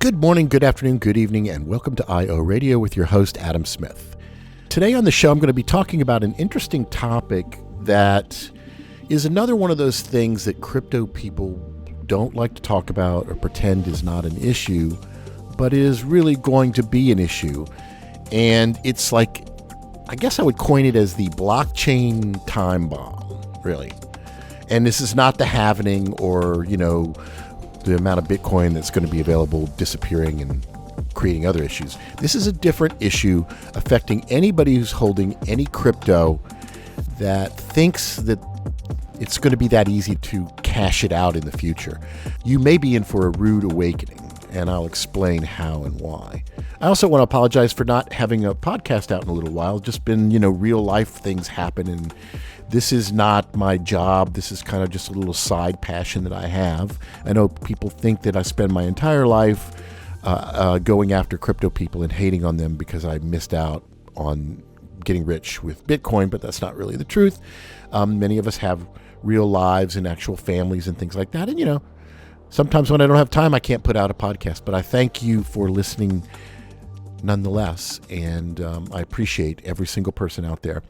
Good morning, good afternoon, good evening, and welcome to ioRadio with your host, Adam Smith. Today on the show, I'm going to be talking about an interesting topic that is another one of those things that crypto people don't like to talk about or pretend is not an issue, but is really going to be an issue. And it's like, I guess I would coin it as the blockchain time bomb, really. And this is not the halvening or, the amount of Bitcoin that's going to be available disappearing and creating other issues. This is a different issue affecting anybody who's holding any crypto that thinks that it's going to be that easy to cash it out in the future. You may be in for a rude awakening, and I'll explain how and why. I also want to apologize for not having a podcast out in a little while. Just been, real life things happen, and this is not my job. This is kind of just a little side passion that I have. I know people think that I spend my entire life going after crypto people and hating on them because I missed out on getting rich with Bitcoin, but that's not really the truth. Many of us have real lives and actual families and things like that. And, sometimes when I don't have time, I can't put out a podcast. But I thank you for listening nonetheless, and I appreciate every single person out there.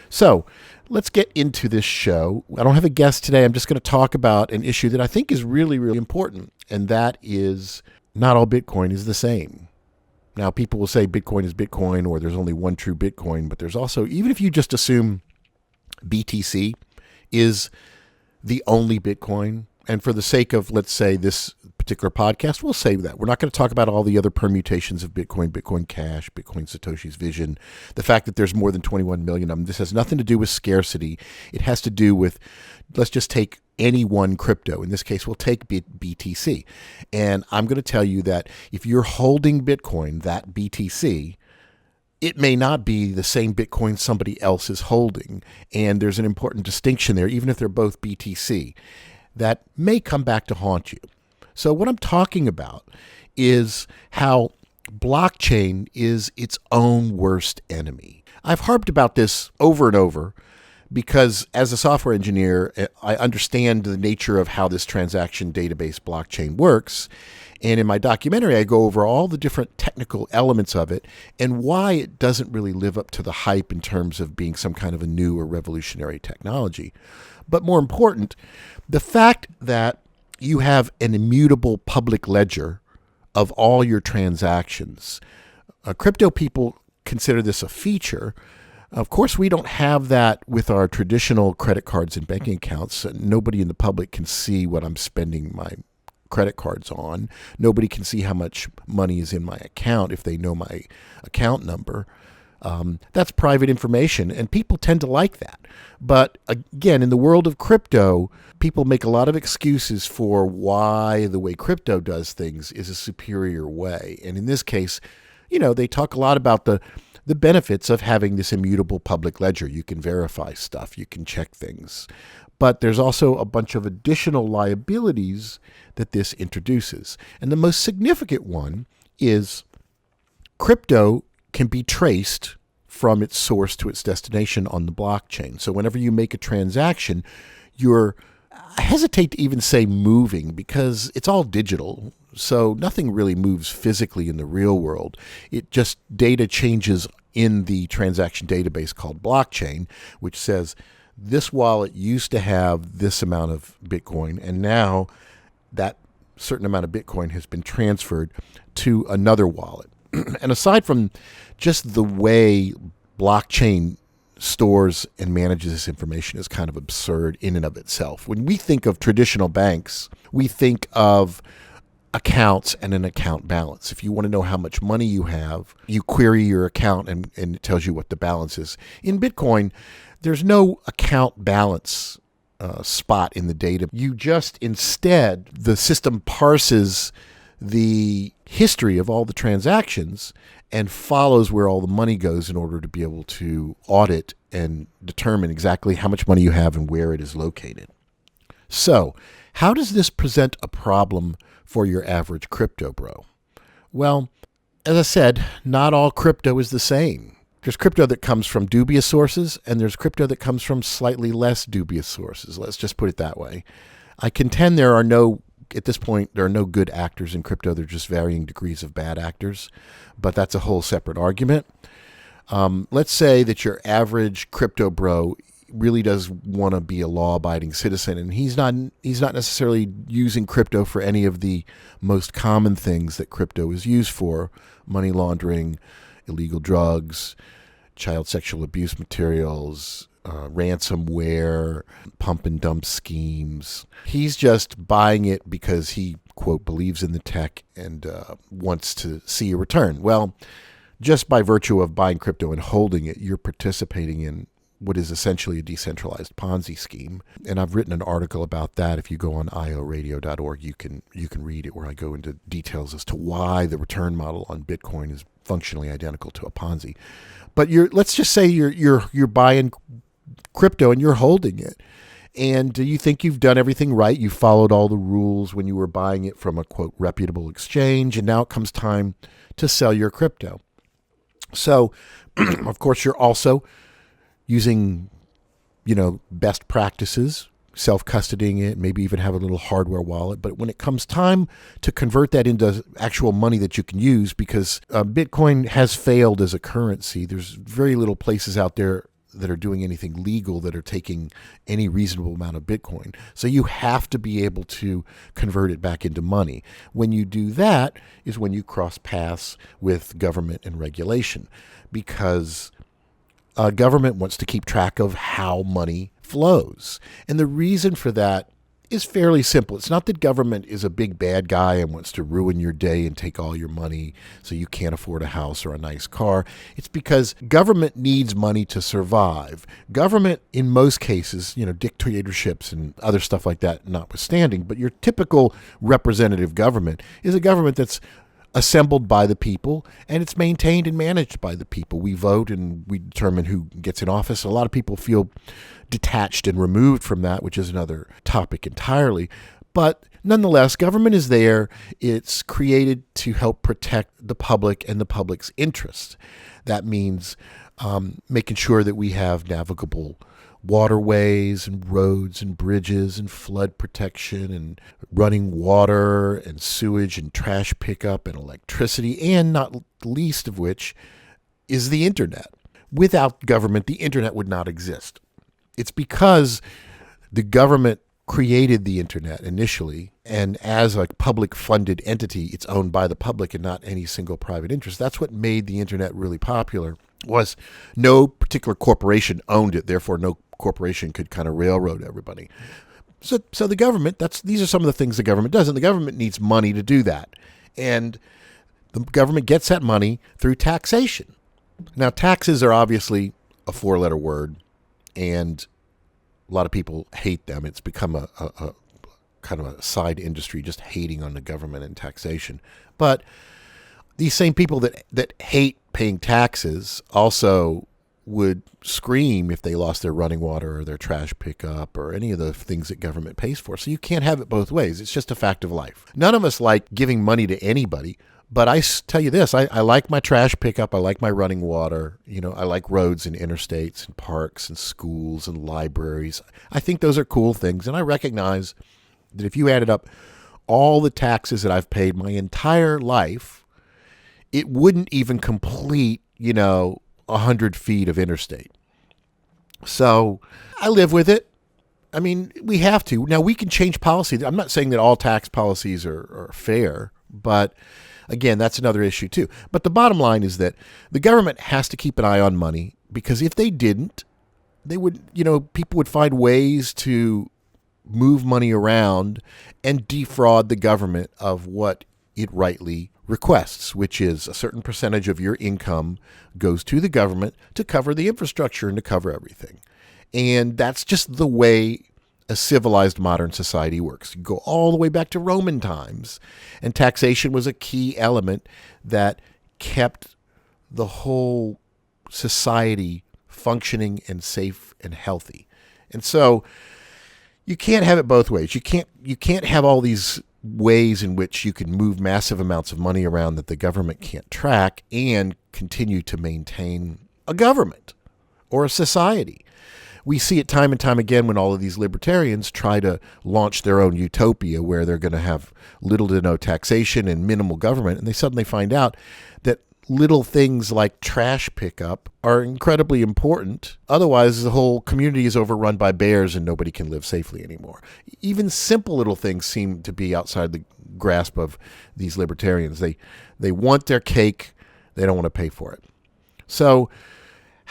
So let's get into this show. I don't have a guest today. I'm just going to talk about an issue that I think is really, really important, and that is not all Bitcoin is the same. Now, people will say Bitcoin is Bitcoin, or there's only one true Bitcoin, but there's also, even if you just assume BTC is the only Bitcoin, and for the sake of, let's say, this particular podcast, we'll say that. We're not going to talk about all the other permutations of Bitcoin, Bitcoin Cash, Bitcoin Satoshi's vision, the fact that there's more than 21 million of them. This has nothing to do with scarcity. It has to do with, let's just take any one crypto. In this case, we'll take BTC. And I'm going to tell you that if you're holding Bitcoin, that BTC, it may not be the same Bitcoin somebody else is holding. And there's an important distinction there, even if they're both BTC, that may come back to haunt you. So what I'm talking about is how blockchain is its own worst enemy. I've harped about this over and over because as a software engineer, I understand the nature of how this transaction database blockchain works. And in my documentary, I go over all the different technical elements of it and why it doesn't really live up to the hype in terms of being some kind of a new or revolutionary technology. But more important, the fact that you have an immutable public ledger of all your transactions. Crypto people consider this a feature. Of course, we don't have that with our traditional credit cards and banking accounts. Nobody in the public can see what I'm spending my credit cards on. Nobody can see how much money is in my account if they know my account number. That's private information, and people tend to like that. But again, in the world of crypto, people make a lot of excuses for why the way crypto does things is a superior way. And in this case, they talk a lot about the benefits of having this immutable public ledger. You can verify stuff, you can check things. But there's also a bunch of additional liabilities that this introduces. And the most significant one is crypto can be traced from its source to its destination on the blockchain. So whenever you make a transaction, I hesitate to even say moving because it's all digital. So nothing really moves physically in the real world. It just data changes in the transaction database called blockchain, which says this wallet used to have this amount of Bitcoin, and now that certain amount of Bitcoin has been transferred to another wallet. And aside from just the way blockchain stores and manages this information is kind of absurd in and of itself. When we think of traditional banks, we think of accounts and an account balance. If you want to know how much money you have, you query your account and it tells you what the balance is. In Bitcoin, there's no account balance spot in the data. You just instead, the system parses the history of all the transactions and follows where all the money goes in order to be able to audit and determine exactly how much money you have and where it is located. So, how does this present a problem for your average crypto bro? Well, as I said, not all crypto is the same. There's crypto that comes from dubious sources, and there's crypto that comes from slightly less dubious sources. Let's just put it that way. I contend there are no at this point, there are no good actors in crypto. They're just varying degrees of bad actors. But that's a whole separate argument. Let's say that your average crypto bro really does want to be a law-abiding citizen, and he's not necessarily using crypto for any of the most common things that crypto is used for: money laundering, illegal drugs, child sexual abuse materials, ransomware, pump and dump schemes. He's just buying it because he, quote, believes in the tech and wants to see a return. Well, just by virtue of buying crypto and holding it, you're participating in what is essentially a decentralized Ponzi scheme. And I've written an article about that. If you go on ioRadio.org, you can read it, where I go into details as to why the return model on Bitcoin is functionally identical to a Ponzi. But let's just say you're buying crypto and you're holding it, and you think you've done everything right. You followed all the rules when you were buying it from a, quote, reputable exchange, and now it comes time to sell your crypto. So, of course, you're also using, best practices, self-custodying it, maybe even have a little hardware wallet. But when it comes time to convert that into actual money that you can use, because Bitcoin has failed as a currency, there's very little places out there that are doing anything legal that are taking any reasonable amount of Bitcoin. So you have to be able to convert it back into money. When you do that is when you cross paths with government and regulation, because government wants to keep track of how money flows. And the reason for that is fairly simple. It's not that government is a big bad guy and wants to ruin your day and take all your money so you can't afford a house or a nice car. It's because government needs money to survive. Government, in most cases, dictatorships and other stuff like that notwithstanding, but your typical representative government is a government that's assembled by the people, and it's maintained and managed by the people. We vote and we determine who gets in office. A lot of people feel detached and removed from that, which is another topic entirely. But nonetheless, government is there. It's created to help protect the public and the public's interests. That means making sure that we have navigable waterways and roads and bridges and flood protection and running water and sewage and trash pickup and electricity, and not least of which is the internet. Without government, the internet would not exist. It's because the government created the internet initially, and as a public funded entity, it's owned by the public and not any single private interest. That's what made the internet really popular, was no particular corporation owned it, therefore no corporation could kind of railroad everybody. So the government, these are some of the things the government does, and the government needs money to do that. And the government gets that money through taxation. Now, taxes are obviously a four-letter word, and a lot of people hate them. It's become a kind of a side industry, just hating on the government and taxation. But these same people that hate paying taxes also would scream if they lost their running water or their trash pickup or any of the things that government pays for. So you can't have it both ways. It's just a fact of life. None of us like giving money to anybody, but I tell you this, I like my trash pickup. I like my running water. I like roads and interstates and parks and schools and libraries. I think those are cool things. And I recognize that if you added up all the taxes that I've paid my entire life, it wouldn't even complete, 100 feet of interstate. So I live with it. I mean, we have to. Now, we can change policy. I'm not saying that all tax policies are fair, but again, that's another issue too. But the bottom line is that the government has to keep an eye on money, because if they didn't, they would, people would find ways to move money around and defraud the government of what it rightly requests, which is a certain percentage of your income goes to the government to cover the infrastructure and to cover everything. And that's just the way a civilized modern society works. You go all the way back to Roman times, and taxation was a key element that kept the whole society functioning and safe and healthy. And so you can't have it both ways. You can't have all these ways in which you can move massive amounts of money around that the government can't track and continue to maintain a government or a society. We see it time and time again when all of these libertarians try to launch their own utopia where they're going to have little to no taxation and minimal government, and they suddenly find out that little things like trash pickup are incredibly important. Otherwise, the whole community is overrun by bears and nobody can live safely anymore. Even simple little things seem to be outside the grasp of these libertarians. They want their cake. They don't want to pay for it. So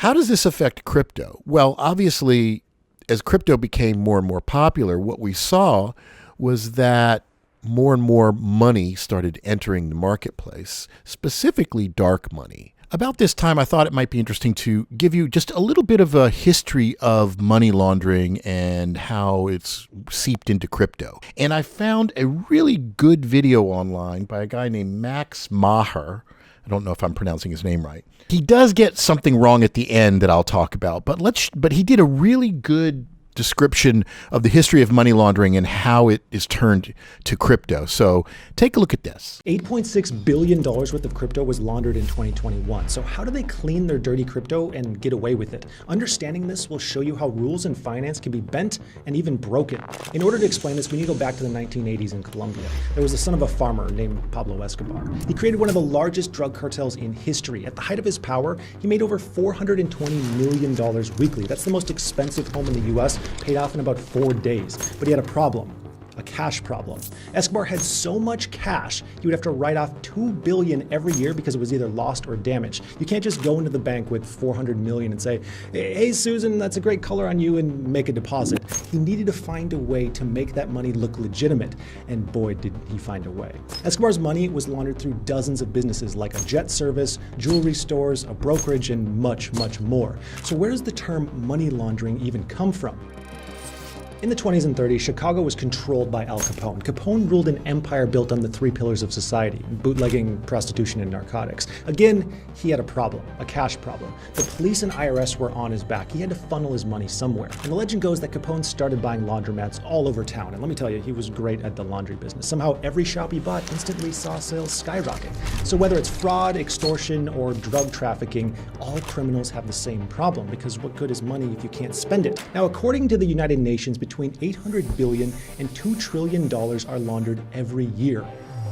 how does this affect crypto? Well, obviously, as crypto became more and more popular, what we saw was that more and more money started entering the marketplace, specifically dark money. About this time, I thought it might be interesting to give you just a little bit of a history of money laundering and how it's seeped into crypto. And I found a really good video online by a guy named Max Maher. I don't know if I'm pronouncing his name right. He does get something wrong at the end that I'll talk about, but he did a really good description of the history of money laundering and how it is turned to crypto. So take a look at this. $8.6 billion worth of crypto was laundered in 2021. So how do they clean their dirty crypto and get away with it? Understanding this will show you how rules in finance can be bent and even broken. In order to explain this, we need to go back to the 1980s in Colombia. There was the son of a farmer named Pablo Escobar. He created one of the largest drug cartels in history. At the height of his power, he made over $420 million weekly. That's the most expensive home in the US, paid off in about 4 days. But he had a problem. A cash problem. Escobar had so much cash, he would have to write off $2 billion every year because it was either lost or damaged. You can't just go into the bank with $400 million and say, hey, Susan, that's a great color on you, and make a deposit. He needed to find a way to make that money look legitimate, and boy, did he find a way. Escobar's money was laundered through dozens of businesses like a jet service, jewelry stores, a brokerage, and much, much more. So where does the term money laundering even come from? In the 20s and 30s, Chicago was controlled by Al Capone. Capone ruled an empire built on the 3 pillars of society: bootlegging, prostitution, and narcotics. Again, he had a problem, a cash problem. The police and IRS were on his back. He had to funnel his money somewhere. And the legend goes that Capone started buying laundromats all over town. And let me tell you, he was great at the laundry business. Somehow every shop he bought instantly saw sales skyrocket. So whether it's fraud, extortion, or drug trafficking, all criminals have the same problem, because what good is money if you can't spend it? Now, according to the United Nations, between $800 billion and $2 trillion are laundered every year.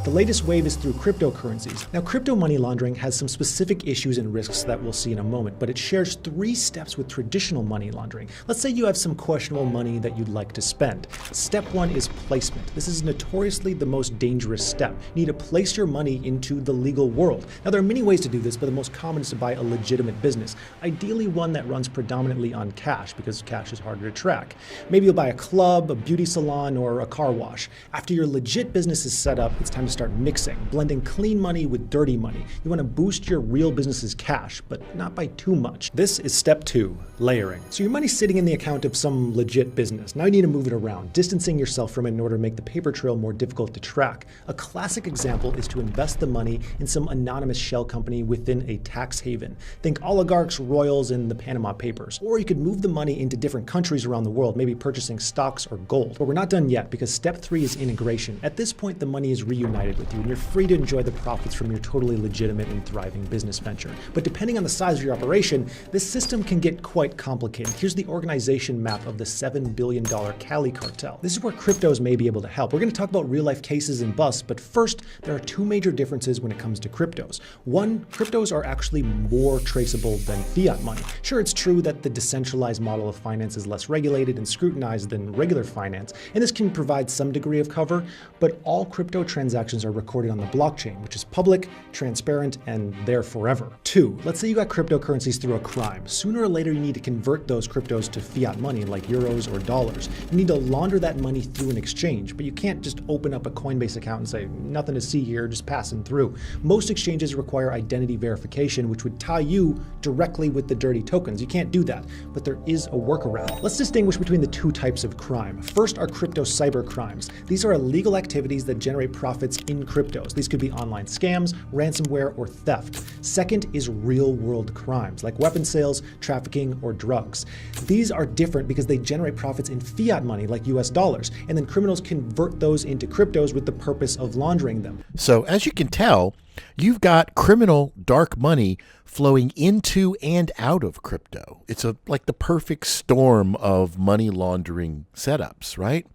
The latest wave is through cryptocurrencies. Now, crypto money laundering has some specific issues and risks that we'll see in a moment, but it shares 3 steps with traditional money laundering. Let's say you have some questionable money that you'd like to spend. Step 1 is placement. This is notoriously the most dangerous step. You need to place your money into the legal world. Now, there are many ways to do this, but the most common is to buy a legitimate business, ideally one that runs predominantly on cash, because cash is harder to track. Maybe you'll buy a club, a beauty salon, or a car wash. After your legit business is set up, it's time to start mixing, blending clean money with dirty money. You want to boost your real business's cash, but not by too much. This is step 2, layering. So your money's sitting in the account of some legit business. Now you need to move it around, distancing yourself from it in order to make the paper trail more difficult to track. A classic example is to invest the money in some anonymous shell company within a tax haven. Think oligarchs, royals, and the Panama Papers. Or you could move the money into different countries around the world, maybe purchasing stocks or gold. But we're not done yet, because step 3 is integration. At this point, the money is reunited with you, and you're free to enjoy the profits from your totally legitimate and thriving business venture. But depending on the size of your operation, this system can get quite complicated. Here's the organization map of the $7 billion Cali cartel. This is where cryptos may be able to help. We're going to talk about real-life cases and busts, but first, there are 2 major differences when it comes to cryptos. 1, cryptos are actually more traceable than fiat money. Sure, it's true that the decentralized model of finance is less regulated and scrutinized than regular finance, and this can provide some degree of cover, but all crypto transactions are recorded on the blockchain, which is public, transparent, and there forever. 2, let's say you got cryptocurrencies through a crime. Sooner or later, you need to convert those cryptos to fiat money like euros or dollars. You need to launder that money through an exchange, but you can't just open up a Coinbase account and say, nothing to see here, just passing through. Most exchanges require identity verification, which would tie you directly with the dirty tokens. You can't do that, but there is a workaround. Let's distinguish between the 2 types of crime. First are crypto cyber crimes. These are illegal activities that generate profits in cryptos. These could be online scams, ransomware, or theft. Second is real-world crimes, like weapon sales, trafficking, or drugs. These are different because they generate profits in fiat money, like US dollars, and then criminals convert those into cryptos with the purpose of laundering them. So as you can tell, You've got criminal dark money flowing into and out of crypto. It's like the perfect storm of money laundering setups, right?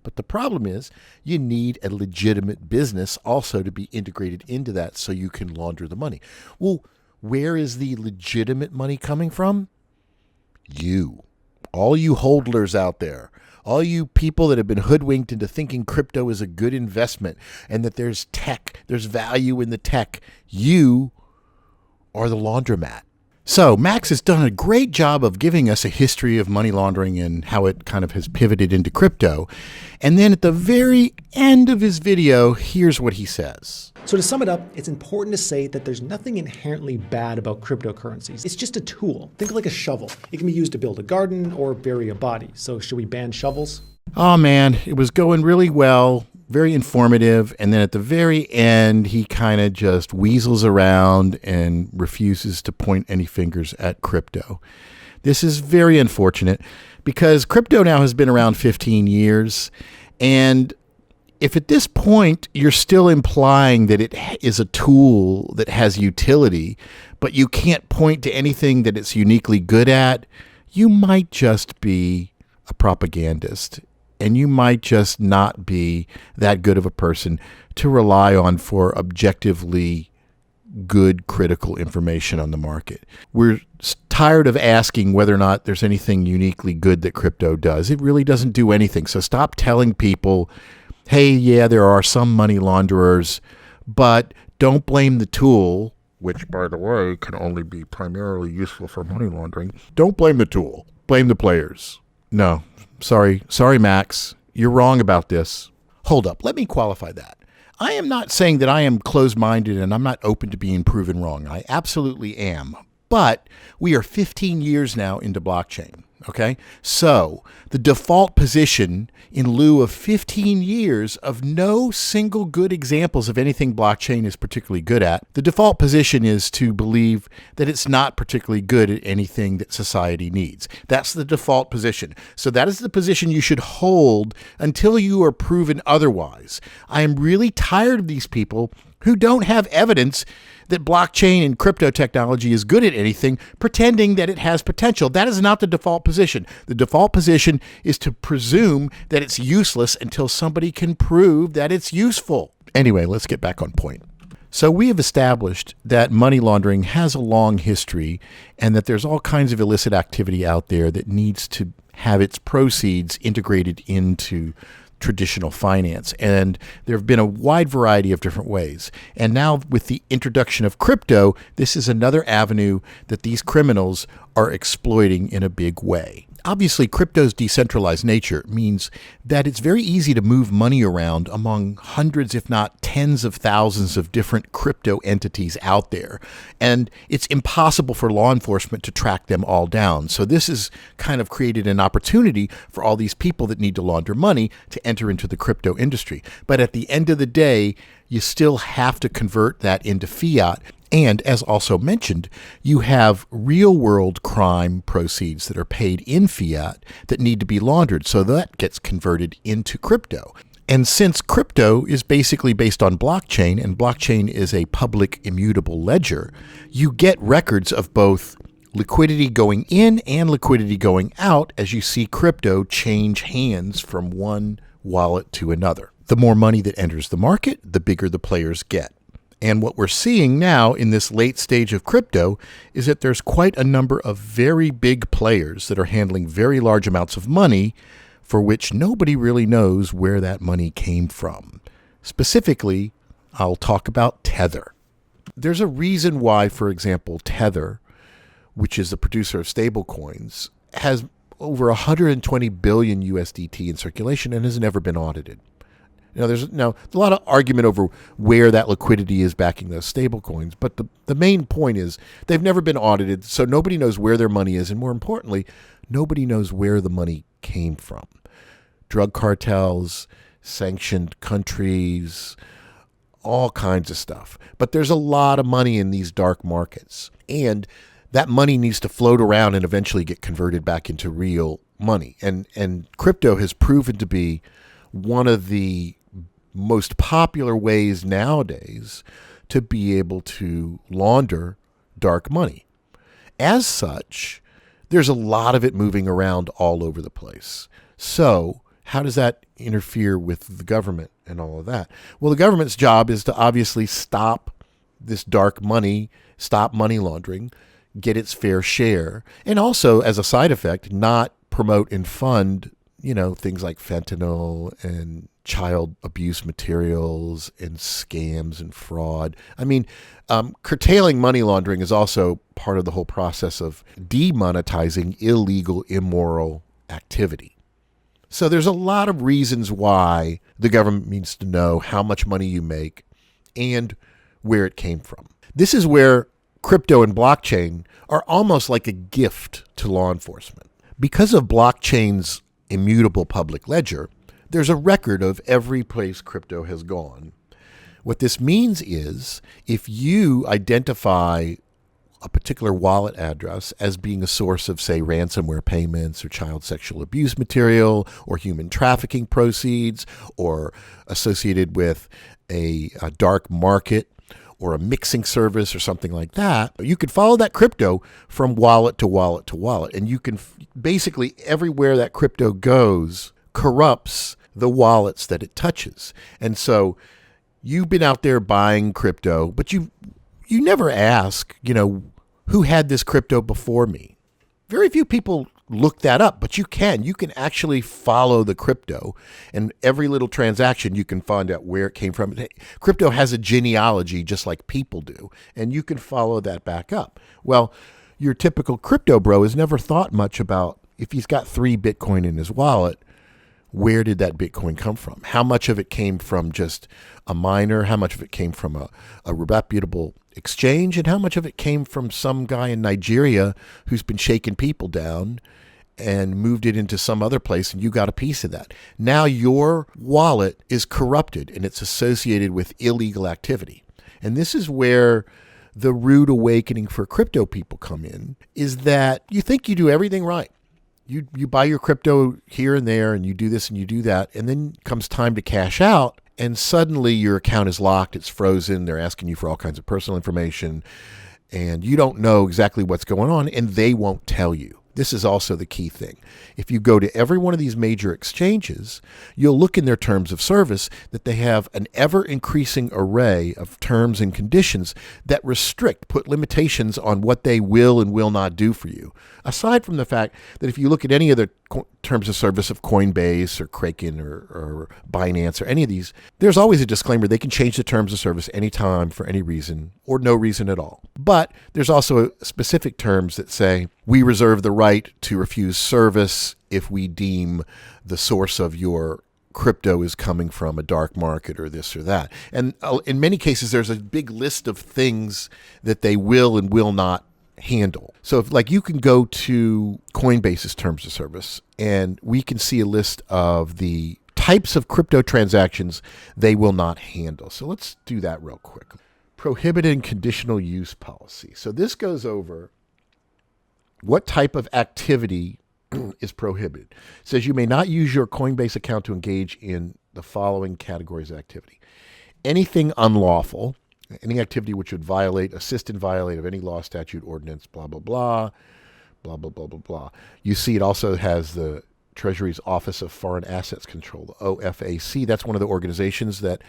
But the problem is you need a legitimate business also to be integrated into that so you can launder the money. Well, where is the legitimate money coming from? You. All you hodlers out there. All you people that have been hoodwinked into thinking crypto is a good investment and that there's tech, there's value in the tech. You are the laundromat. So Max has done a great job of giving us a history of money laundering and how it kind of has pivoted into crypto. And then at the very end of his video, here's what he says. So to sum it up, it's important to say that there's nothing inherently bad about cryptocurrencies. It's just a tool. Think like a shovel. It can be used to build a garden or bury a body. So should we ban shovels? Oh man, it was going really well, very informative. And then at the very end, he kind of just weasels around and refuses to point any fingers at crypto. This is very unfortunate because crypto now has been around 15 years. And if at this point you're still implying that it is a tool that has utility, but you can't point to anything that it's uniquely good at, you might just be a propagandist. And you might just not be that good of a person to rely on for objectively good critical information on the market. We're tired of asking whether or not there's anything uniquely good that crypto does. It really doesn't do anything. So stop telling people, hey, yeah, there are some money launderers, but don't blame the tool, which, by the way, can only be primarily useful for money laundering. Don't blame the tool. Blame the players. No, sorry, Max. You're wrong about this. Hold up. Let me qualify that. I am not saying that I am closed-minded and I'm not open to being proven wrong. I absolutely am. But we are 15 years now into blockchain. Okay, so the default position in lieu of 15 years of no single good examples of anything blockchain is particularly good at, the default position is to believe that it's not particularly good at anything that society needs. That's the default position. So that is the position you should hold until you are proven otherwise. I am really tired of these people who don't have evidence that blockchain and crypto technology is good at anything, pretending that it has potential. That is not the default position. The default position is to presume that it's useless until somebody can prove that it's useful. Anyway, let's get back on point. So we have established that money laundering has a long history and that there's all kinds of illicit activity out there that needs to have its proceeds integrated into traditional finance. And there have been a wide variety of different ways. And now with the introduction of crypto, this is another avenue that these criminals are exploiting in a big way. Obviously, crypto's decentralized nature means that it's very easy to move money around among hundreds, if not tens of thousands of different crypto entities out there. And it's impossible for law enforcement to track them all down. So this has kind of created an opportunity for all these people that need to launder money to enter into the crypto industry. But at the end of the day, you still have to convert that into fiat. And as also mentioned, you have real world crime proceeds that are paid in fiat that need to be laundered. So that gets converted into crypto. And since crypto is basically based on blockchain, and blockchain is a public immutable ledger, you get records of both liquidity going in and liquidity going out as you see crypto change hands from one wallet to another. The more money that enters the market, the bigger the players get. And what we're seeing now in this late stage of crypto is that there's quite a number of very big players that are handling very large amounts of money for which nobody really knows where that money came from. Specifically, I'll talk about Tether. There's a reason why, for example, Tether, which is the producer of stablecoins, has over 120 billion USDT in circulation and has never been audited. There's a lot of argument over where that liquidity is backing those stable coins, but the main point is they've never been audited, so nobody knows where their money is, and more importantly, nobody knows where the money came from. Drug cartels, sanctioned countries, all kinds of stuff. But there's a lot of money in these dark markets, and that money needs to float around and eventually get converted back into real money. And crypto has proven to be one of the most popular ways nowadays to be able to launder dark money. As such, there's a lot of it moving around all over the place. So how does that interfere with the government and all of that? Well, the government's job is to obviously stop this dark money, stop money laundering, get its fair share, and also, as a side effect, not promote and fund, things like fentanyl and child abuse materials and scams and fraud. I mean, curtailing money laundering is also part of the whole process of demonetizing illegal, immoral activity. So there's a lot of reasons why the government needs to know how much money you make and where it came from. This is where crypto and blockchain are almost like a gift to law enforcement. Because of blockchain's immutable public ledger, there's a record of every place crypto has gone. What this means is if you identify a particular wallet address as being a source of, say, ransomware payments or child sexual abuse material or human trafficking proceeds or associated with a dark market or a mixing service or something like that, you can follow that crypto from wallet to wallet to wallet. And you can basically everywhere that crypto goes corrupts the wallets that it touches. And so you've been out there buying crypto, but you never ask, who had this crypto before me? Very few people look that up, but you can actually follow the crypto, and every little transaction you can find out where it came from. Crypto has a genealogy just like people do, and you can follow that back up. Well, your typical crypto bro has never thought much about if he's got 3 Bitcoin in his wallet, where did that Bitcoin come from? How much of it came from just a miner? How much of it came from a reputable exchange? And how much of it came from some guy in Nigeria who's been shaking people down and moved it into some other place, and you got a piece of that? Now your wallet is corrupted and it's associated with illegal activity. And this is where the rude awakening for crypto people come in, is that you think you do everything right. You buy your crypto here and there, and you do this and you do that, and then comes time to cash out, and suddenly your account is locked, it's frozen, they're asking you for all kinds of personal information, and you don't know exactly what's going on, and they won't tell you. This is also the key thing. If you go to every one of these major exchanges, you'll look in their terms of service that they have an ever-increasing array of terms and conditions that put limitations on what they will and will not do for you. Aside from the fact that if you look at any of the terms of service of Coinbase or Kraken or Binance or any of these, there's always a disclaimer. They can change the terms of service anytime for any reason or no reason at all. But there's also specific terms that say, we reserve the right to refuse service if we deem the source of your crypto is coming from a dark market or this or that. And in many cases, there's a big list of things that they will and will not handle. So if you can go to Coinbase's terms of service, and we can see a list of the types of crypto transactions they will not handle. So let's do that real quick. Prohibited and conditional use policy. So this goes over what type of activity is prohibited. It says you may not use your Coinbase account to engage in the following categories of activity. Anything unlawful, any activity which would assist in violate of any law, statute, ordinance, blah, blah, blah, blah, blah, blah, blah, blah. You see it also has the Treasury's Office of Foreign Assets Control, the OFAC. That's one of the organizations that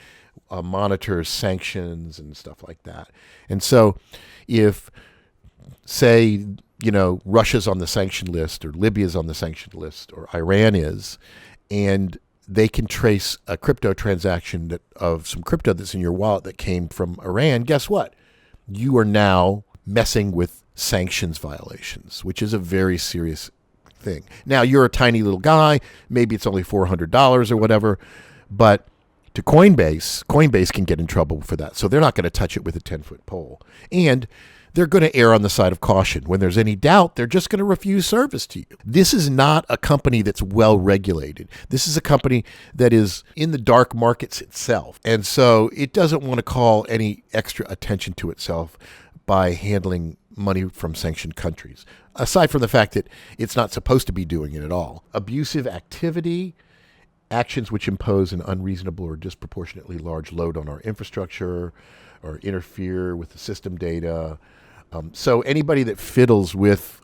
monitors sanctions and stuff like that. And so if, say, Russia's on the sanction list, or Libya's on the sanction list, or Iran is, and they can trace a crypto transaction of some crypto that's in your wallet that came from Iran, guess what? You are now messing with sanctions violations, which is a very serious thing. Now, you're a tiny little guy. Maybe it's only $400 or whatever, but to Coinbase can get in trouble for that. So they're not going to touch it with a 10-foot pole. And they're going to err on the side of caution. When there's any doubt, they're just going to refuse service to you. This is not a company that's well regulated. This is a company that is in the dark markets itself. And so it doesn't want to call any extra attention to itself by handling money from sanctioned countries, aside from the fact that it's not supposed to be doing it at all. Abusive activity, actions which impose an unreasonable or disproportionately large load on our infrastructure, or interfere with the system data. So anybody that fiddles with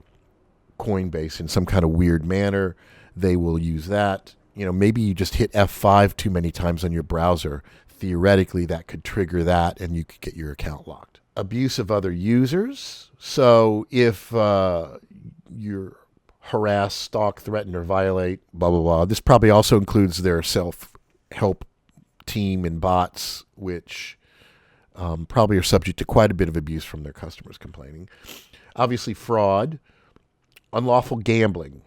Coinbase in some kind of weird manner, they will use that. Maybe you just hit F5 too many times on your browser. Theoretically, that could trigger that and you could get your account locked. Abuse of other users. So if you're harass, stalk, threaten, or violate, blah, blah, blah. This probably also includes their self-help team and bots, which probably are subject to quite a bit of abuse from their customers complaining. Obviously, fraud, unlawful gambling,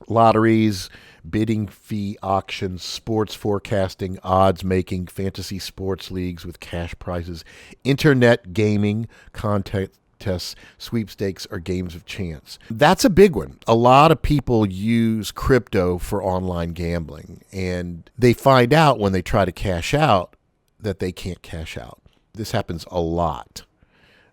lotteries, bidding fee auctions, sports forecasting, odds making, fantasy sports leagues with cash prizes, internet gaming, contests, sweepstakes, or games of chance. That's a big one. A lot of people use crypto for online gambling, and they find out when they try to cash out that they can't cash out. This happens a lot.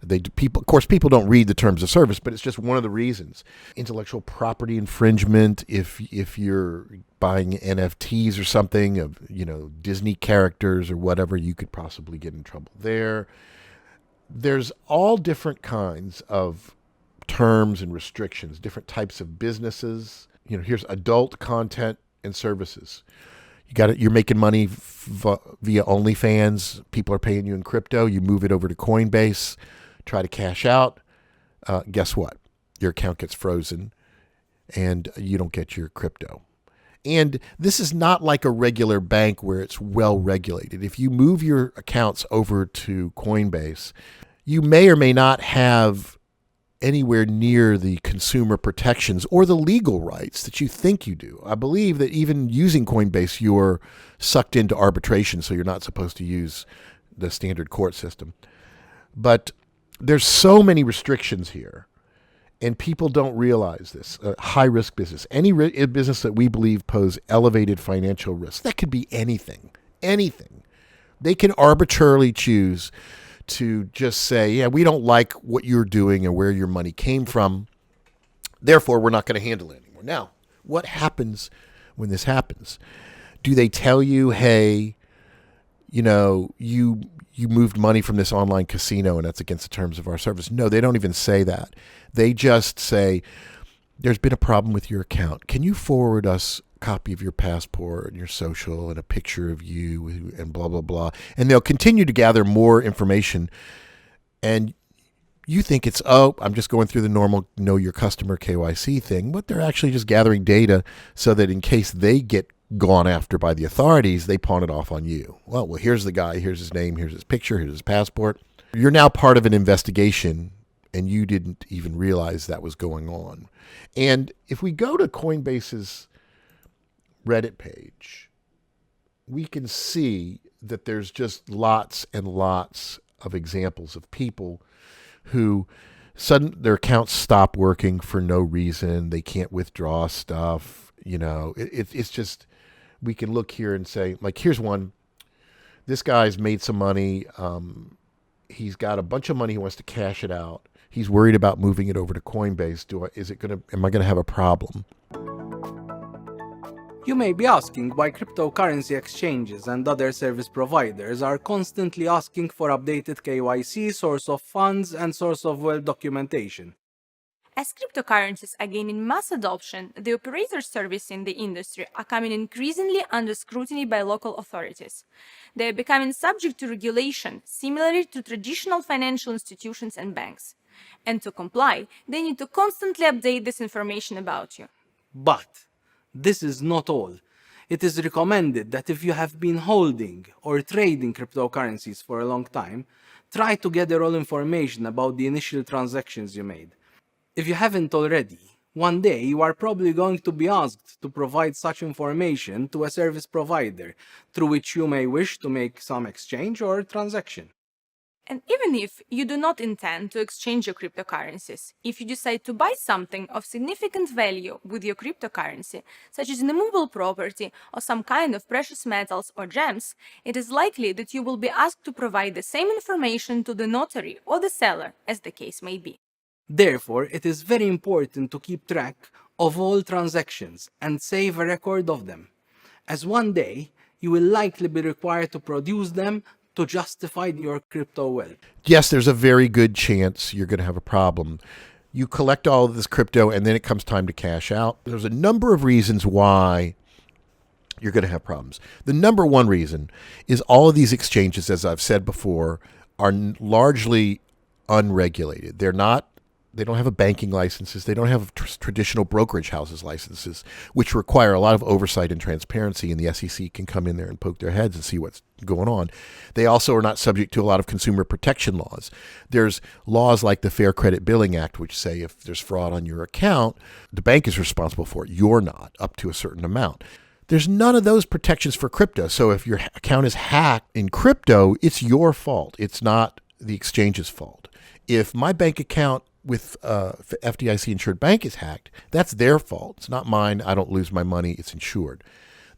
Of course, people don't read the terms of service, but it's just one of the reasons. Intellectual property infringement. If you're buying NFTs or something of Disney characters or whatever, you could possibly get in trouble there. There's all different kinds of terms and restrictions, different types of businesses. Here's adult content and services. You're making money via OnlyFans. People are paying you in crypto. You move it over to Coinbase, try to cash out. Guess what? Your account gets frozen and you don't get your crypto. And this is not like a regular bank where it's well regulated. If you move your accounts over to Coinbase, you may or may not have anywhere near the consumer protections or the legal rights that you think you do. I believe that even using Coinbase, you're sucked into arbitration, so you're not supposed to use the standard court system. But there's so many restrictions here, and people don't realize this. High-risk business, any business that we believe pose elevated financial risk, that could be anything. They can arbitrarily choose to just say, yeah, we don't like what you're doing and where your money came from. Therefore, we're not going to handle it anymore. Now, what happens when this happens? Do they tell you, hey, you moved money from this online casino and that's against the terms of our service? No, they don't even say that. They just say, there's been a problem with your account. Can you forward us a copy of your passport and your social and a picture of you and blah, blah, blah. And they'll continue to gather more information. And you think it's, I'm just going through the normal know your customer KYC thing. But they're actually just gathering data so that in case they get gone after by the authorities, they pawn it off on you. Well, here's the guy. Here's his name. Here's his picture. Here's his passport. You're now part of an investigation, and you didn't even realize that was going on. And if we go to Coinbase's Reddit page, we can see that there's just lots and lots of examples of people who their accounts stop working for no reason. They can't withdraw stuff. It's just, we can look here and say, like, here's one. This guy's made some money. He's got a bunch of money. He wants to cash it out. He's worried about moving it over to Coinbase. Am I going to have a problem? You may be asking why cryptocurrency exchanges and other service providers are constantly asking for updated KYC, source of funds, and source of wealth documentation. As cryptocurrencies are gaining mass adoption, the operators servicing the industry are coming increasingly under scrutiny by local authorities. They are becoming subject to regulation, similarly to traditional financial institutions and banks. And to comply, they need to constantly update this information about you. But this is not all. It is recommended that if you have been holding or trading cryptocurrencies for a long time, try to gather all information about the initial transactions you made. If you haven't already, one day you are probably going to be asked to provide such information to a service provider, through which you may wish to make some exchange or transaction. And even if you do not intend to exchange your cryptocurrencies, if you decide to buy something of significant value with your cryptocurrency, such as an immovable property or some kind of precious metals or gems, it is likely that you will be asked to provide the same information to the notary or the seller, as the case may be. Therefore, it is very important to keep track of all transactions and save a record of them, as one day you will likely be required to produce them to justify your crypto wealth. Yes, there's a very good chance you're going to have a problem. You collect all of this crypto and then it comes time to cash out. There's a number of reasons why you're going to have problems. The number one reason is all of these exchanges, as I've said before, are largely unregulated. They don't have a banking licenses. They don't have traditional brokerage houses licenses, which require a lot of oversight and transparency, and the SEC can come in there and poke their heads and see what's going on. They also are not subject to a lot of consumer protection laws. There's laws like the Fair Credit Billing Act, which say if there's fraud on your account, the bank is responsible for it. You're not, up to a certain amount. There's none of those protections for crypto. So if your account is hacked in crypto, it's your fault. It's not the exchange's fault. If my bank account with FDIC insured bank is hacked, that's their fault. It's not mine. I don't lose my money. It's insured.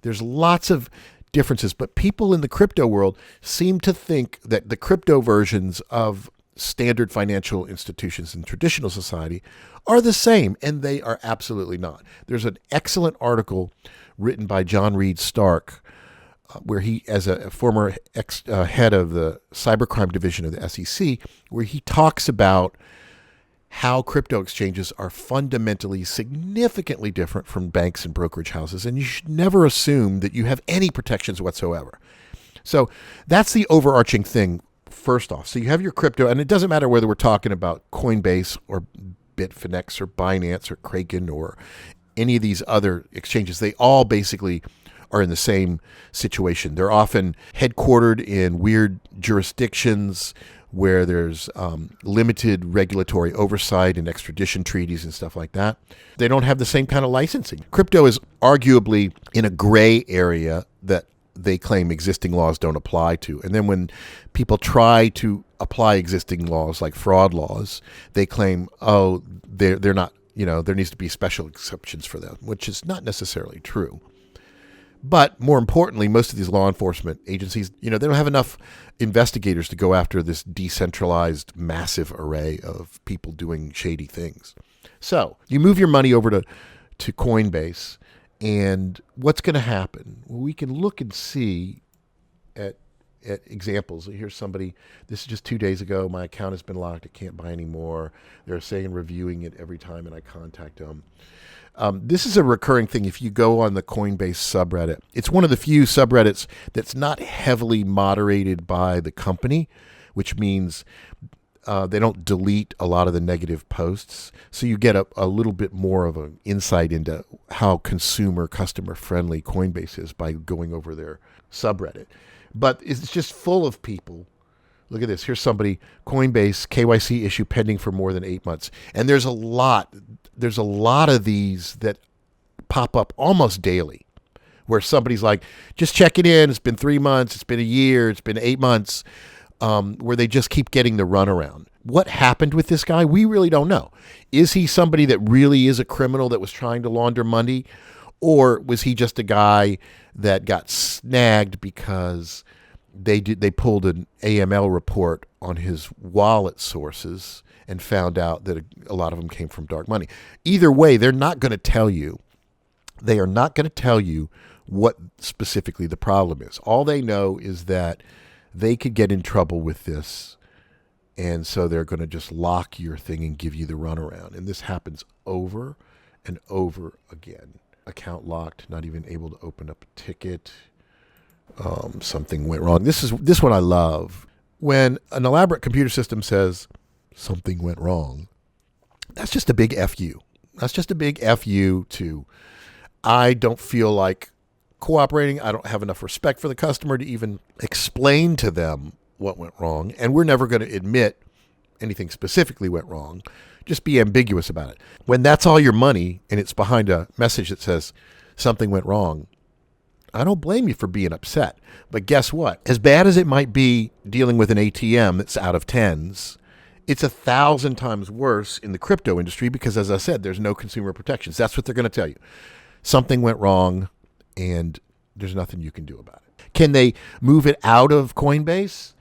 There's lots of differences, but people in the crypto world seem to think that the crypto versions of standard financial institutions in traditional society are the same, and they are absolutely not. There's an excellent article written by John Reed Stark where he, as a former head of the cybercrime division of the SEC, where he talks about how crypto exchanges are fundamentally significantly different from banks and brokerage houses, and you should never assume that you have any protections whatsoever. So that's the overarching thing, first off. So you have your crypto, and it doesn't matter whether we're talking about Coinbase or Bitfinex or Binance or Kraken or any of these other exchanges. They all basically are in the same situation. They're often headquartered in weird jurisdictions where there's limited regulatory oversight and extradition treaties and stuff like that. They don't have the same kind of licensing. Crypto is arguably in a gray area that they claim existing laws don't apply to. And then when people try to apply existing laws like fraud laws, they claim, oh, they're not, there needs to be special exceptions for them, which is not necessarily true. But more importantly, most of these law enforcement agencies, they don't have enough investigators to go after this decentralized, massive array of people doing shady things. So you move your money over to Coinbase, and what's going to happen? Well, we can look and see at examples. Here's somebody, this is just 2 days ago, my account has been locked, I can't buy anymore. They're saying reviewing it every time, and I contact them. This is a recurring thing if you go on the Coinbase subreddit. It's one of the few subreddits that's not heavily moderated by the company, which means they don't delete a lot of the negative posts. So you get a little bit more of an insight into how customer friendly Coinbase is by going over their subreddit. But it's just full of people. Look at this. Here's somebody, Coinbase, KYC issue pending for more than 8 months. And there's a lot of these that pop up almost daily where somebody's like, just checking in. It's been 3 months. It's been a year. It's been 8 months, where they just keep getting the runaround. What happened with this guy? We really don't know. Is he somebody that really is a criminal that was trying to launder money? Or was he just a guy that got snagged because they pulled an AML report on his wallet sources and found out that a lot of them came from dark money? Either way, they're not going to tell you. They are not going to tell you what specifically the problem is. All they know is that they could get in trouble with this, and so they're going to just lock your thing and give you the runaround. And this happens over and over again. Account locked, not even able to open up a ticket. Something went wrong. This one I love. When an elaborate computer system says something went wrong, that's just a big F you. That's just a big F you to, I don't feel like cooperating. I don't have enough respect for the customer to even explain to them what went wrong. And we're never going to admit anything specifically went wrong. Just be ambiguous about it. When that's all your money and it's behind a message that says something went wrong, I don't blame you for being upset. But guess what? As bad as it might be dealing with an ATM that's out of tens, it's 1,000 times worse in the crypto industry because, as I said, there's no consumer protections. That's what they're going to tell you. Something went wrong and there's nothing you can do about it. Can they move it out of Coinbase?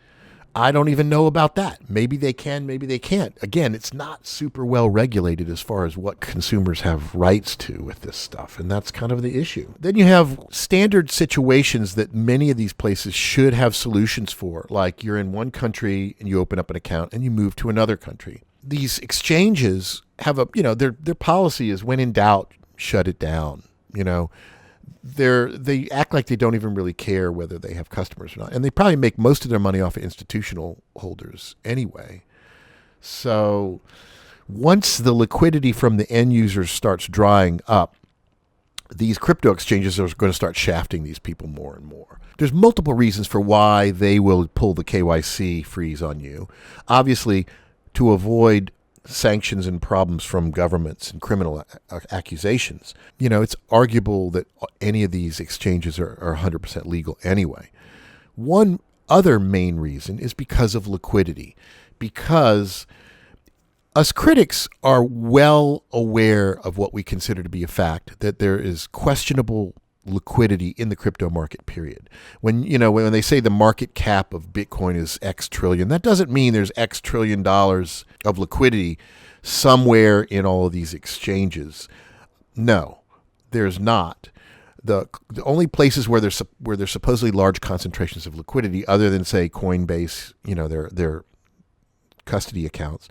I don't even know about that. Maybe they can, maybe they can't. Again, it's not super well regulated as far as what consumers have rights to with this stuff, and that's kind of the issue. Then you have standard situations that many of these places should have solutions for, like you're in one country and you open up an account and you move to another country. These exchanges have their policy is when in doubt, shut it down. They act like they don't even really care whether they have customers or not. And they probably make most of their money off of institutional holders anyway. So once the liquidity from the end users starts drying up, these crypto exchanges are going to start shafting these people more and more. There's multiple reasons for why they will pull the KYC freeze on you. Obviously, to avoid sanctions and problems from governments and criminal accusations. It's arguable that any of these exchanges are 100% legal anyway. One other main reason is because of liquidity, because us critics are well aware of what we consider to be a fact, that there is questionable liquidity in the crypto market, period. When they say the market cap of Bitcoin is X trillion, that doesn't mean there's X trillion dollars of liquidity somewhere in all of these exchanges. No, there's not. The only places where there's supposedly large concentrations of liquidity, other than say Coinbase, their custody accounts,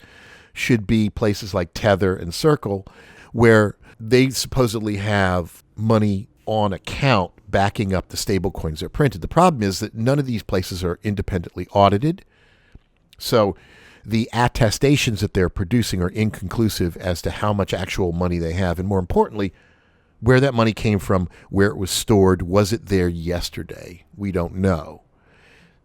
should be places like Tether and Circle, where they supposedly have money on account backing up the stablecoins they're printed. The problem is that none of these places are independently audited. So the attestations that they're producing are inconclusive as to how much actual money they have. And more importantly, where that money came from, where it was stored, was it there yesterday? We don't know.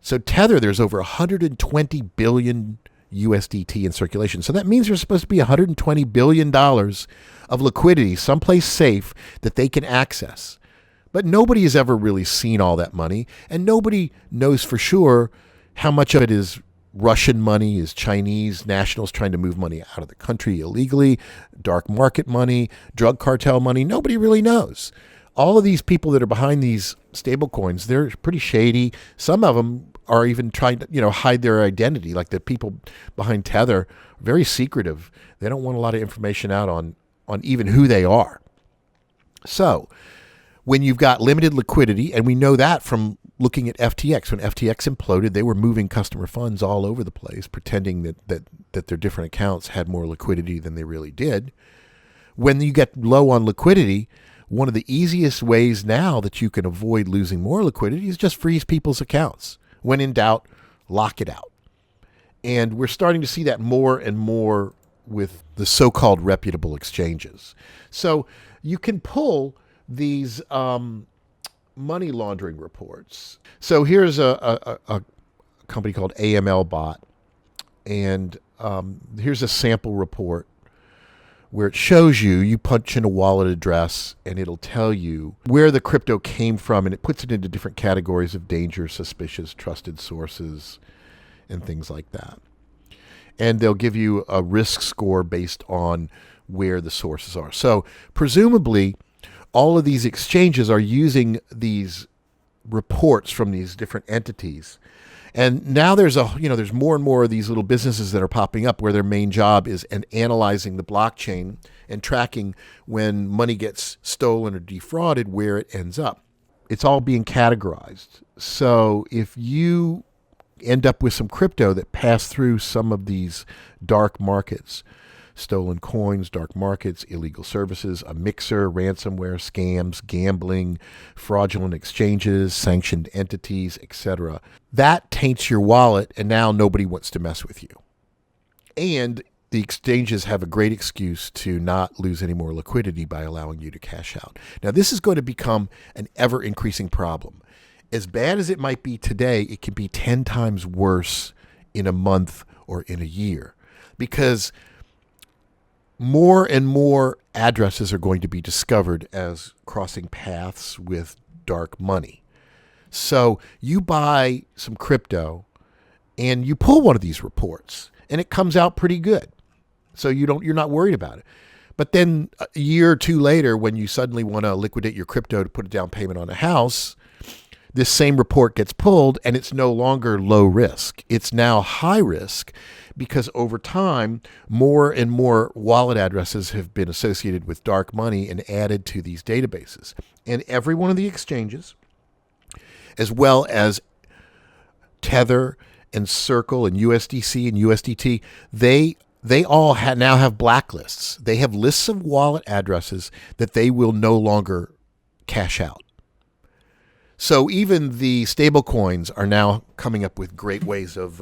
So Tether, there's over 120 billion USDT in circulation. So that means there's supposed to be $120 billion of liquidity someplace safe that they can access. But nobody has ever really seen all that money, and nobody knows for sure how much of it is Russian money, is Chinese nationals trying to move money out of the country illegally, dark market money, drug cartel money. Nobody really knows. All of these people that are behind these stablecoins, they're pretty shady. Some of them are even trying to, hide their identity. Like the people behind Tether are very secretive. They don't want a lot of information out on even who they are. So when you've got limited liquidity, and we know that from looking at FTX, when FTX imploded, they were moving customer funds all over the place, pretending that their different accounts had more liquidity than they really did. When you get low on liquidity, one of the easiest ways now that you can avoid losing more liquidity is just freeze people's accounts. When in doubt, lock it out. And we're starting to see that more and more with the so-called reputable exchanges. So you can pull these money laundering reports. So here's a company called AML Bot, and here's a sample report where it shows you punch in a wallet address and it'll tell you where the crypto came from, and it puts it into different categories of danger, suspicious, trusted sources, and things like that. And they'll give you a risk score based on where the sources are. So presumably all of these exchanges are using these reports from these different entities. And now there's more and more of these little businesses that are popping up where their main job is analyzing the blockchain and tracking when money gets stolen or defrauded, where it ends up. It's all being categorized. So if you end up with some crypto that passed through some of these dark markets, stolen coins, dark markets, illegal services, a mixer, ransomware, scams, gambling, fraudulent exchanges, sanctioned entities, etc. That taints your wallet, and now nobody wants to mess with you. And the exchanges have a great excuse to not lose any more liquidity by allowing you to cash out. Now, this is going to become an ever-increasing problem. As bad as it might be today, it can be 10 times worse in a month or in a year, because more and more addresses are going to be discovered as crossing paths with dark money. So you buy some crypto and you pull one of these reports and it comes out pretty good. So you're not worried about it. But then a year or two later, when you suddenly want to liquidate your crypto to put a down payment on a house, this same report gets pulled and it's no longer low risk. It's now high risk because over time, more and more wallet addresses have been associated with dark money and added to these databases. And every one of the exchanges, as well as Tether and Circle and USDC and USDT, they all now have blacklists. They have lists of wallet addresses that they will no longer cash out. So even the stablecoins are now coming up with great ways of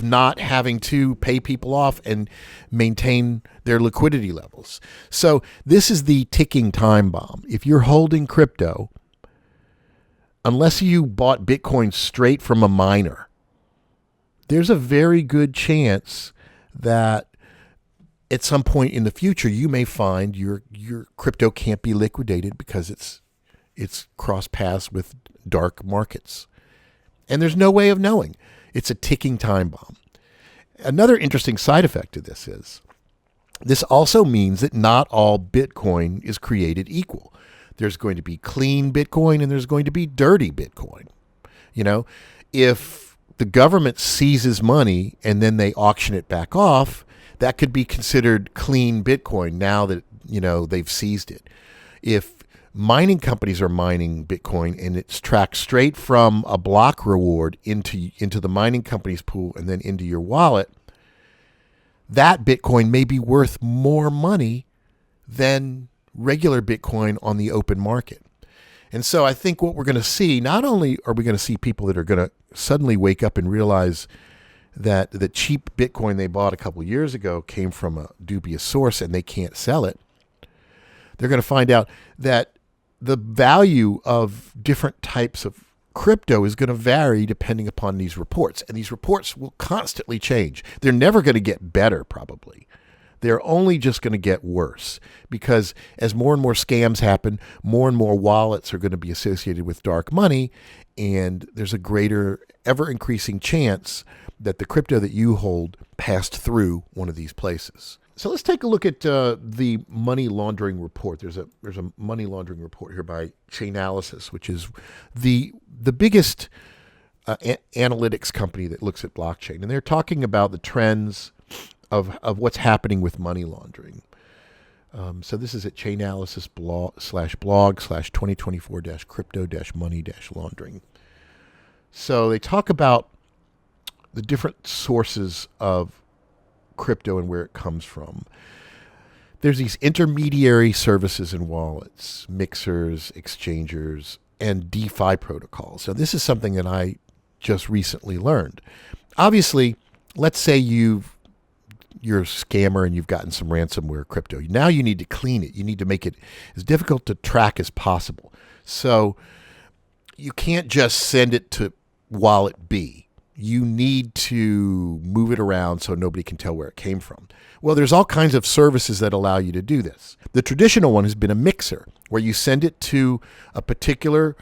not having to pay people off and maintain their liquidity levels. So this is the ticking time bomb. If you're holding crypto, unless you bought Bitcoin straight from a miner, there's a very good chance that at some point in the future you may find your crypto can't be liquidated because it's crossed paths with dark markets. And there's no way of knowing. It's a ticking time bomb. Another interesting side effect of this is this also means that not all Bitcoin is created equal. There's going to be clean Bitcoin and there's going to be dirty Bitcoin. You know, if the government seizes money and then they auction it back off, that could be considered clean Bitcoin now that, you know, they've seized it. If mining companies are mining Bitcoin and it's tracked straight from a block reward into the mining company's pool and then into your wallet, that Bitcoin may be worth more money than regular Bitcoin on the open market. And so I think what we're going to see, not only are we going to see people that are going to suddenly wake up and realize that the cheap Bitcoin they bought a couple years ago came from a dubious source and they can't sell it, they're going to find out that the value of different types of crypto is going to vary depending upon these reports. And these reports will constantly change. They're never going to get better, probably. They're only just going to get worse because as more and more scams happen, more and more wallets are going to be associated with dark money. And there's a greater, ever increasing chance that the crypto that you hold passed through one of these places. So let's take a look at the money laundering report. There's a money laundering report here by Chainalysis, which is the biggest analytics company that looks at blockchain. And they're talking about the trends of what's happening with money laundering. So this is at Chainalysis blog/2024-crypto-money-laundering. So they talk about the different sources of crypto and where it comes from. There's these intermediary services and wallets, mixers, exchangers, and DeFi protocols. So this is something that I just recently learned. Obviously, let's say you're a scammer and you've gotten some ransomware crypto. Now you need to clean it. You need to make it as difficult to track as possible. So you can't just send it to wallet B. You need to move it around so nobody can tell where it came from. Well, there's all kinds of services that allow you to do this. The traditional one has been a mixer, where you send it to a particular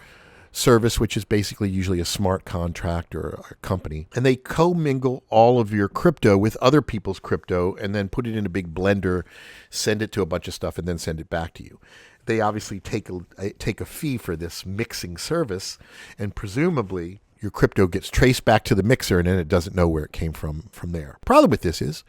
service, which is basically usually a smart contract or a company, and they commingle all of your crypto with other people's crypto and then put it in a big blender, send it to a bunch of stuff, and then send it back to you. They obviously take a fee for this mixing service, and presumably your crypto gets traced back to the mixer and then it doesn't know where it came from there. Problem with this is,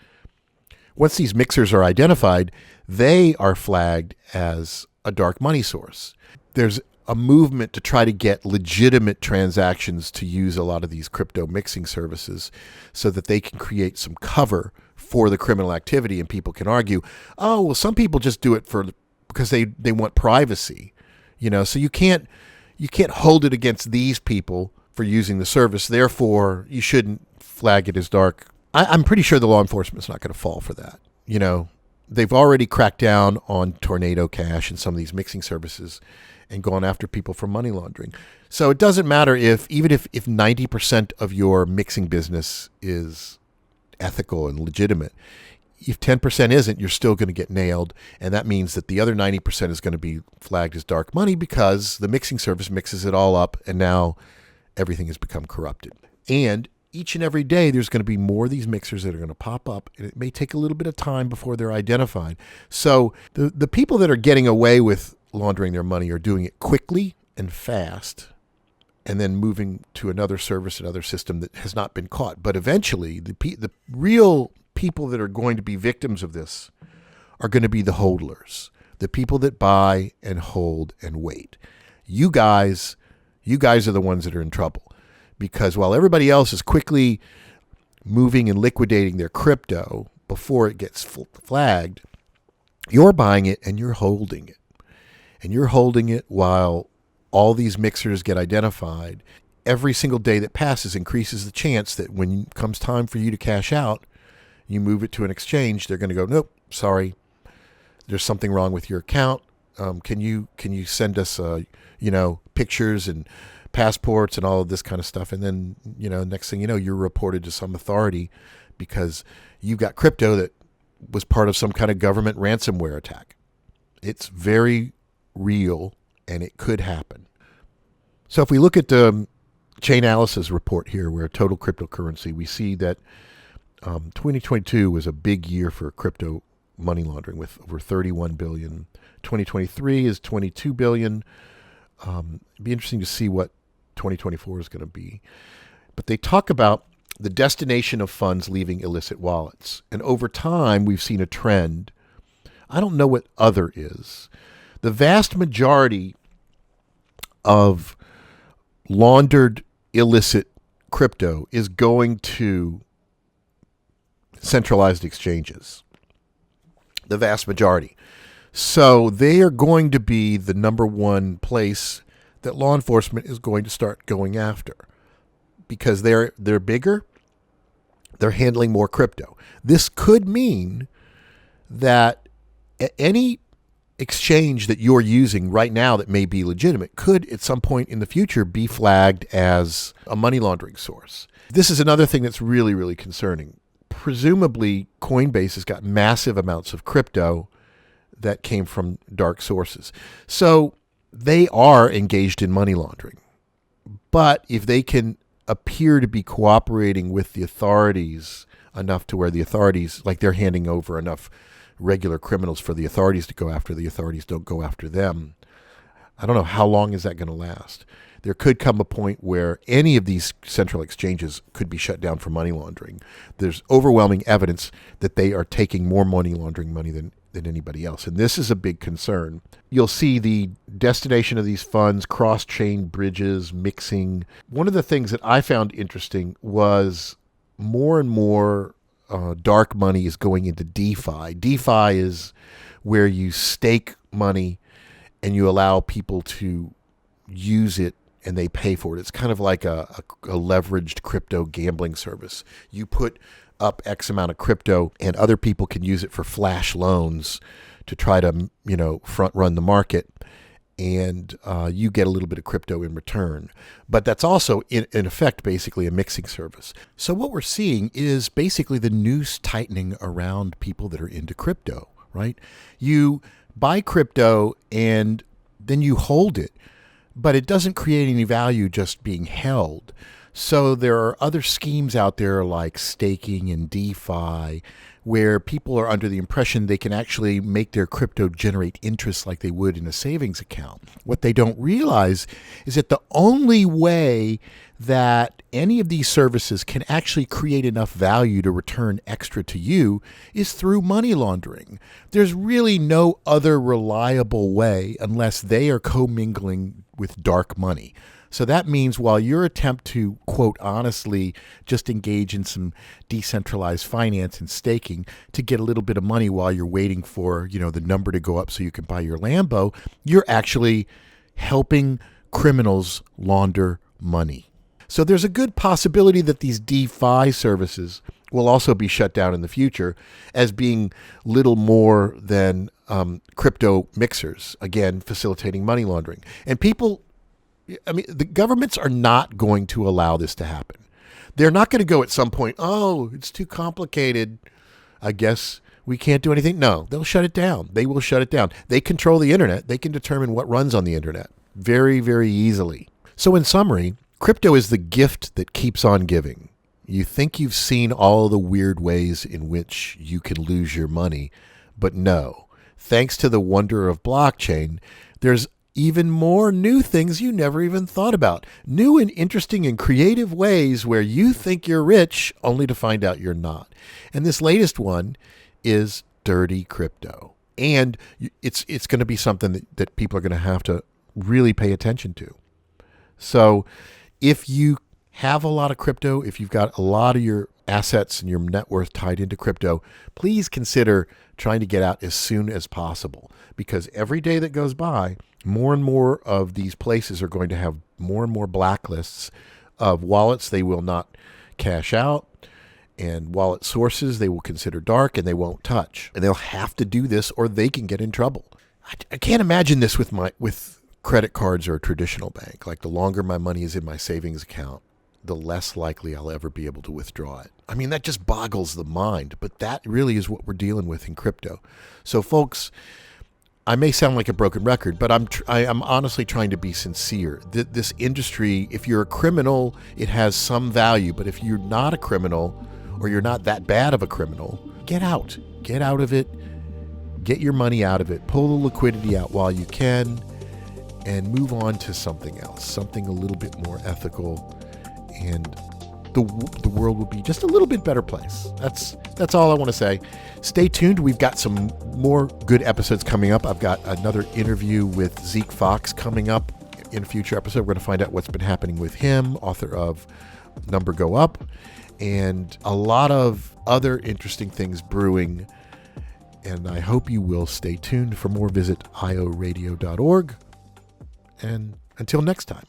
once these mixers are identified, they are flagged as a dark money source. There's a movement to try to get legitimate transactions to use a lot of these crypto mixing services so that they can create some cover for the criminal activity, and people can argue, oh, well, some people just do it because they want privacy, so you can't hold it against these people for using the service. Therefore, you shouldn't flag it as dark. I'm pretty sure the law enforcement's not going to fall for that. They've already cracked down on Tornado Cash and some of these mixing services and gone after people for money laundering. So it doesn't matter even if 90% of your mixing business is ethical and legitimate. If 10% isn't, you're still going to get nailed. And that means that the other 90% is going to be flagged as dark money because the mixing service mixes it all up and now everything has become corrupted. And each and every day, there's going to be more of these mixers that are going to pop up, and it may take a little bit of time before they're identified. So the people that are getting away with laundering their money are doing it quickly and fast, and then moving to another service, another system that has not been caught. But eventually, the real people that are going to be victims of this are going to be the HODL'ers, the people that buy and hold and wait. You guys are the ones that are in trouble, because while everybody else is quickly moving and liquidating their crypto before it gets flagged, you're buying it and you're holding it. And you're holding it while all these mixers get identified. Every single day that passes increases the chance that when it comes time for you to cash out, you move it to an exchange, they're going to go, nope, sorry, there's something wrong with your account. Can you send us pictures and passports and all of this kind of stuff? And then, next thing you know, you're reported to some authority because you got crypto that was part of some kind of government ransomware attack. It's very real, and it could happen. So if we look at the Chainalysis report here, where total cryptocurrency, we see that 2022 was a big year for crypto money laundering with over 31 billion. 2023 is 22 billion. It'd be interesting to see what 2024 is going to be. But they talk about the destination of funds leaving illicit wallets. And over time, we've seen a trend. I don't know what other is. The vast majority of laundered illicit crypto is going to centralized exchanges. The vast majority. So they are going to be the number one place that law enforcement is going to start going after, because they're bigger, they're handling more crypto. This could mean that any exchange that you're using right now that may be legitimate could at some point in the future be flagged as a money laundering source. This is another thing that's really, really concerning. Presumably, Coinbase has got massive amounts of crypto that came from dark sources. So they are engaged in money laundering. But if they can appear to be cooperating with the authorities enough to where the authorities, like they're handing over enough regular criminals for the authorities to go after, the authorities don't go after them. I don't know how long is that going to last. There could come a point where any of these central exchanges could be shut down for money laundering. There's overwhelming evidence that they are taking more money laundering money than anybody else. And this is a big concern. You'll see the destination of these funds, cross-chain bridges, mixing. One of the things that I found interesting was more and more dark money is going into DeFi. DeFi is where you stake money and you allow people to use it and they pay for it. It's kind of like a leveraged crypto gambling service. You put up X amount of crypto and other people can use it for flash loans to try to, front run the market, and you get a little bit of crypto in return. But that's also, in effect, basically a mixing service. So what we're seeing is basically the noose tightening around people that are into crypto, right? You buy crypto and then you hold it, but it doesn't create any value just being held. So there are other schemes out there like staking and DeFi where people are under the impression they can actually make their crypto generate interest like they would in a savings account. What they don't realize is that the only way that any of these services can actually create enough value to return extra to you is through money laundering. There's really no other reliable way unless they are commingling with dark money. So that means while your attempt to, quote, honestly just engage in some decentralized finance and staking to get a little bit of money while you're waiting for, the number to go up so you can buy your Lambo, you're actually helping criminals launder money. So there's a good possibility that these DeFi services will also be shut down in the future as being little more than crypto mixers, again, facilitating money laundering. And the governments are not going to allow this to happen. They're not going to go at some point, oh, it's too complicated, I guess we can't do anything. No, they'll shut it down. They will shut it down. They control the internet. They can determine what runs on the internet very, very easily. So in summary, crypto is the gift that keeps on giving. You think you've seen all the weird ways in which you can lose your money, but no. Thanks to the wonder of blockchain, there's even more new things you never even thought about. New and interesting and creative ways where you think you're rich only to find out you're not. And this latest one is dirty crypto. And it's going to be something that people are going to have to really pay attention to. So if you have a lot of crypto, if you've got a lot of your assets and your net worth tied into crypto, please consider trying to get out as soon as possible, because every day that goes by, more and more of these places are going to have more and more blacklists of wallets they will not cash out, and wallet sources they will consider dark and they won't touch. And they'll have to do this or they can get in trouble. I can't imagine this with credit cards or a traditional bank. Like, the longer my money is in my savings account, the less likely I'll ever be able to withdraw it. I mean, that just boggles the mind, but that really is what we're dealing with in crypto. So folks, I may sound like a broken record, but I'm honestly trying to be sincere. This industry, if you're a criminal, it has some value, but if you're not a criminal, or you're not that bad of a criminal, get out of it, get your money out of it, pull the liquidity out while you can, and move on to something else, something a little bit more ethical, and the world will be just a little bit better place. That's all I want to say. Stay tuned. We've got some more good episodes coming up. I've got another interview with Zeke Fox coming up in a future episode. We're going to find out what's been happening with him, author of Number Go Up, and a lot of other interesting things brewing. And I hope you will stay tuned. For more, visit ioRadio.org. And until next time.